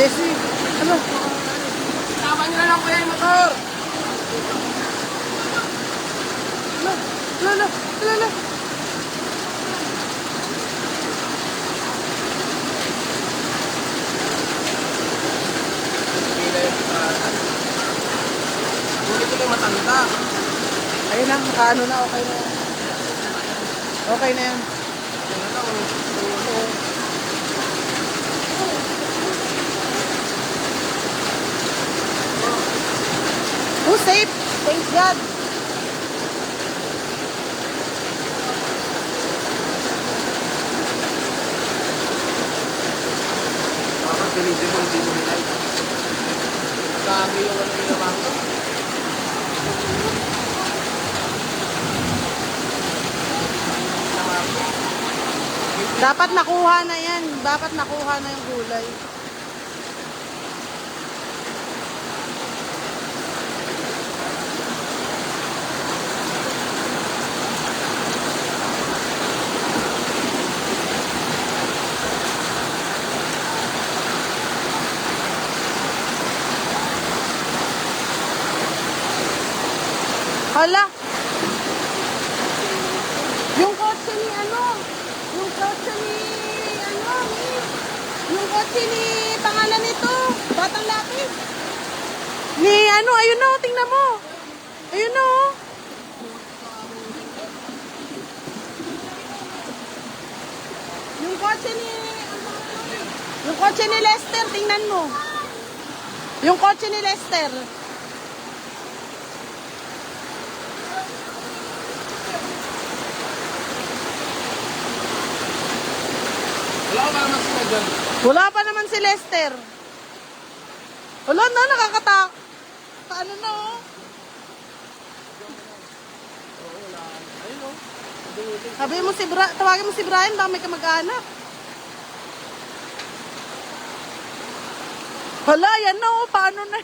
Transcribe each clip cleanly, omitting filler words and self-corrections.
Jessie, ano? Tama nyo na lang kuya yung motor. Lala. Hindi ko yung matanda. Ayun na, makaano na, okay na yan. Okay na yan. Yan na lang. Oh, safe. Thanks God. Dapat bilhin mo hindi mo nilay. Dami yung ano yung naman ko. Dapat nakuha na yan. Dapat nakuha na yung gulay. Hala! Yung kotse ni ano? Yung kotse ni ano? Yung kotse ni pangalan nito? Batang Lapis? Ni ano? Ayun na, tingnan mo. Ayun na, oh. Yung kotse ni... Yung kotse ni Lester, tingnan mo. Yung kotse ni Lester. Wala ko ba naman sila dyan? Wala pa naman si Lester. Wala na, nakakatak. Paano na, oh? Ayun o. Sabi mo si tawagin mo si Brian, baka may kamag-anak. Hala, yan na, oh. Paano na?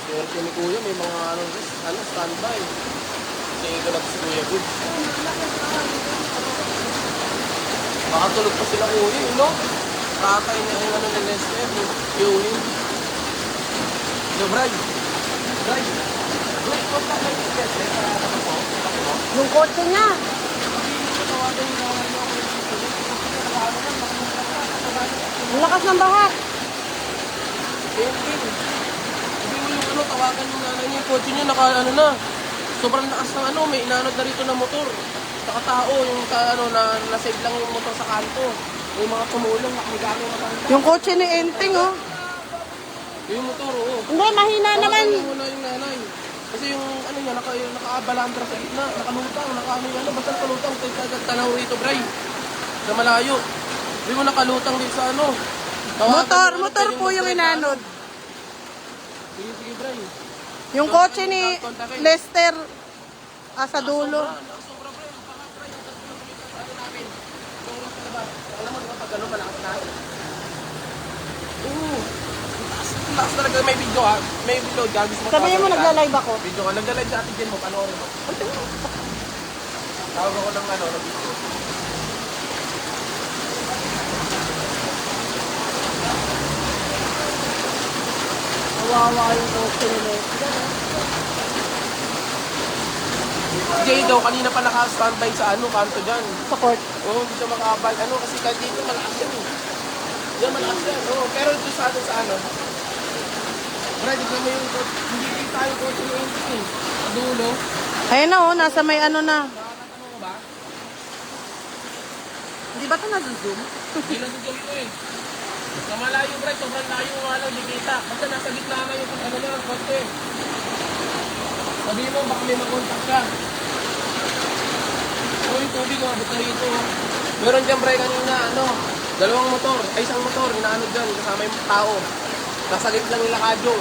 Swerte ni Kuya, may mga standby. Tingin ko lang si Kuya Good. Makatulog pa sila Kuya, no? Tatay niya yung ano ni Lester, yung Brad. Brad, kontak lang si Lester. Yung kotse niya. Ang lakas ng baha. Hindi mo yung ano, tawagan yung nanay niya, yung kotse niya, na. Sobrang lakas ng ano, may inanod na rito na motor. Saka tao, yung na-save lang yung motor sa kanto. Yung mga tumulong, nakamigamit yung matanda. Yung kotse ni Enteng, oh. Yung motor, oo. Hindi, mahina naman. Tawagan mo muna yung nanay. Kasi yung ano niya, naka-abalandra sa gitna, nakalutang, basta nakalutang, tanaw rito, Bray. Sa malayo. Hindi mo nakalutang din sa ano. Motor po yung inanod. Sige, Bray. Yung kotse ni Lester, sa dulo. Sobra, Bray. Baka, Bray, yung tatlo ano namin. Yung sa labas. Alam mo, diba, pag ano, malakas na. Oo. Taas talaga, may video ha. May video, gagis mo. Sabihin mo, nagla-live ako. Video ka, nagla-live sa atin din mo, panoorin mo. Tawag ako ng ano, ng video. Kawawa yung kotse ni Lester. Jay daw, kanina pa naka-standby sa ano, kanto dyan. Sa court. Oo, hindi siya makabal. Ano, kasi kahit dito malakas yan eh. Diyan malakas yan, oo. Pero dito sa atin sa ano. Brad, tignan mo yung kotse. Hindi kita yung kotse ng engine eh. Sa dulo. Ayun na, oh. Nasa may ano na. Nakakatawa mo ba? Hindi ba ito nag-zoom? Hindi lang dito eh. Sa malayo, Brad, sobrang layo nga lang, hindi kita. Basta nasa gitna na yung ano na, kotse. Sabihin mo, baka may mag-contact ka. Oo, yung tubig, umabot na rito. Meron dyan, Bray, kanina, dalawang motor, isang motor, inaano dyan, kasama yung tao. Nasa gitna ng lakadyo.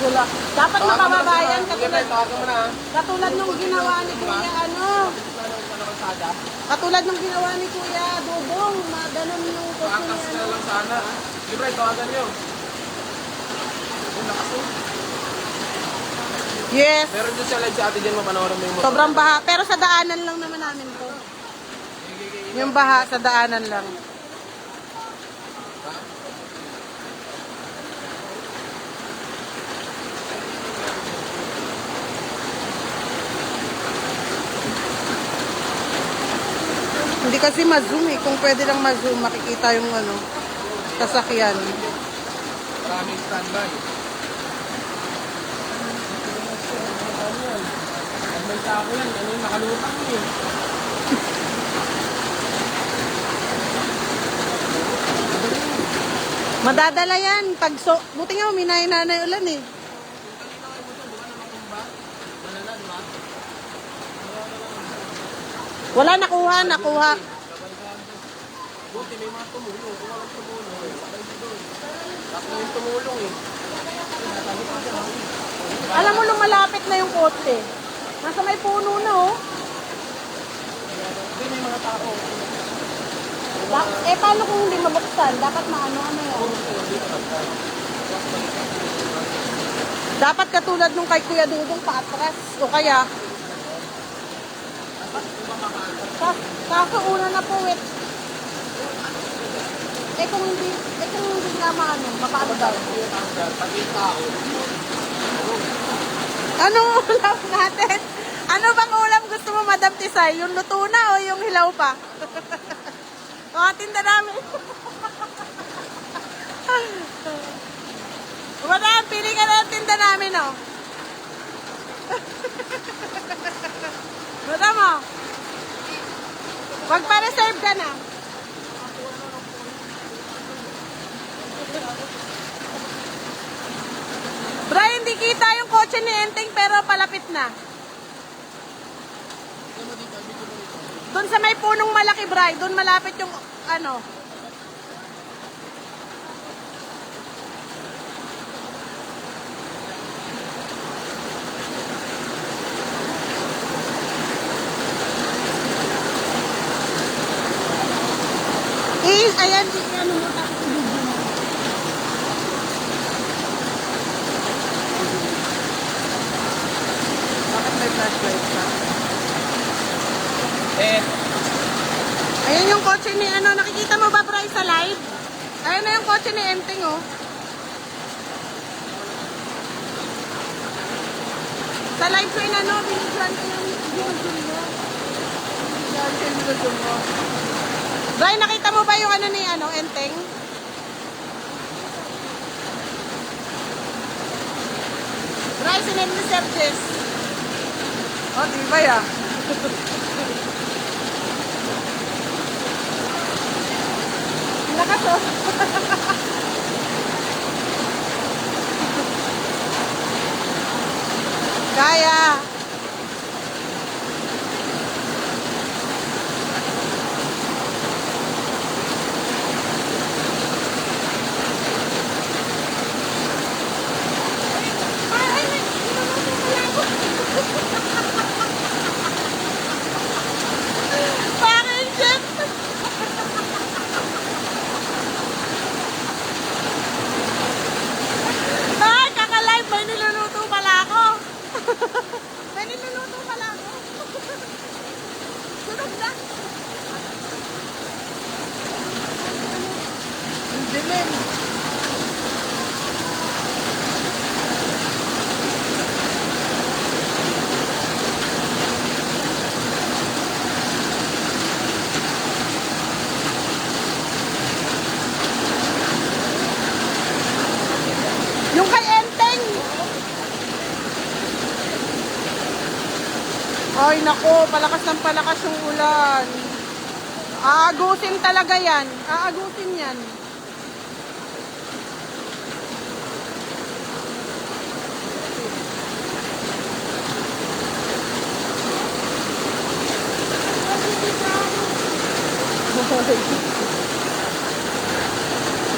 Wala. Dapat makababayan Sige, Bray, tawagan mo na, ha? katulad nung ginawa ni Kuya Katulad nung ginawa ni Kuya Dudong, maganon yung kotse Pakas niya. na lang sana. Sige, Bray, tawagan nyo. Ang lakas, oh. Yes. Meron doon sa live sa ate dyan, mapanoorin mo yung motor. Sobrang baha. Pero sa daanan lang naman namin to. Yung baha sa daanan lang. Hindi kasi ma-zoom eh. Kung pwede lang ma-zoom, makikita yung ano, sasakyan. Maraming standby. Pag may sako yan, ano yung nakalutang yun? Madadala yan. Pag buti nga, uminay-nanay ulan eh. Wala, nakuha. Buti may mga tumulong. Kung walang tumulong, sabay si doon. Tapos na yung tumulong eh. Alam mo, lumalapit na yung kotse. Nasa may puno na oh. Hindi, may mga tao. Paano kung hindi mabuksan? Dapat maano yan. Dapat katulad nung kay Kuya Dudong paatras. O kaya, kaso una na po eh. Kung hindi nga maano, mapaano daw. Anong ulam natin? Ano bang ulam gusto mo, Madam Tisay? Yung luto na o yung hilaw pa? Mga tinda namin. Madam, pili ka na ng tinda namin, oh. Madam, oh. Magpa-reserve ka na. Bro, hindi kita yung kotse ni Enteng pero palapit na. Doon sa may punong malaki, Bray. Doon malapit yung ano. Ayan, ano mo tapos i-video mo. Bakit may flashlight ka? Ayan yung kotse ni ano, nakikita mo ba, Bray, sa live? Ayan na yung kotse ni Enteng, oh. Sa live ko yun, ano, binigyan ko yung binigyan mo. Binigyan mo. Bray, nakita mo ba yung ano ni ano, Enteng? Bray, sinend ni Sir Jess. Oh, di ba ya? Lakas, oh. Kaya. Bakit, Jeff? Ay, kaka-live. May niluluto pala ako. May niluluto pala ako. Sunog na. Ang dilim. Yung kay Enteng. Ay, nako, palakas ng palakas yung ulan. Aagusin talaga yan. Aagusin yan.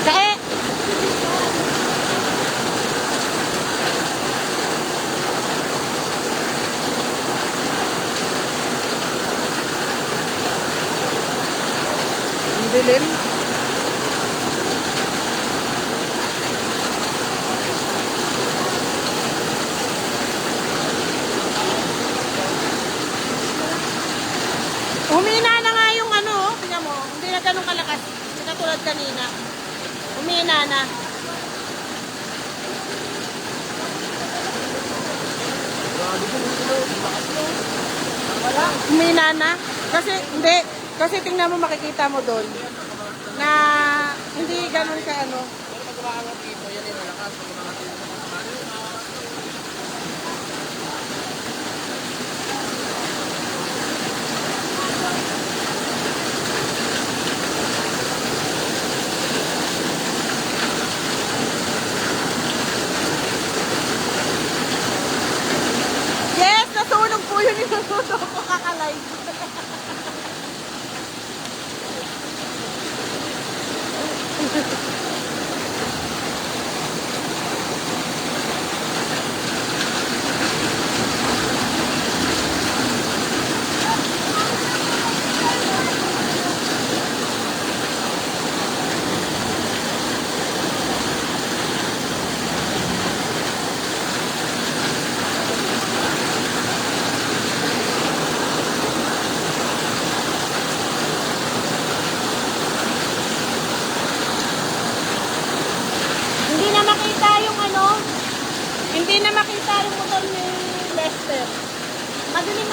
Kae! Ang dilim. Nana. Grabe ko, hindi na, lakas mo. Wala. Humina na. Kasi, hindi. Kasi tingnan mo, makikita mo doon na hindi ganun ka ano. Pero pag umaangat dito, yan yung malakas. Pag umaangat dito, Yes, nasunog po yun yung nasunog ko kakalay. Hindi na makita yung ano, hindi na makita yung motor ni Lester. Madaling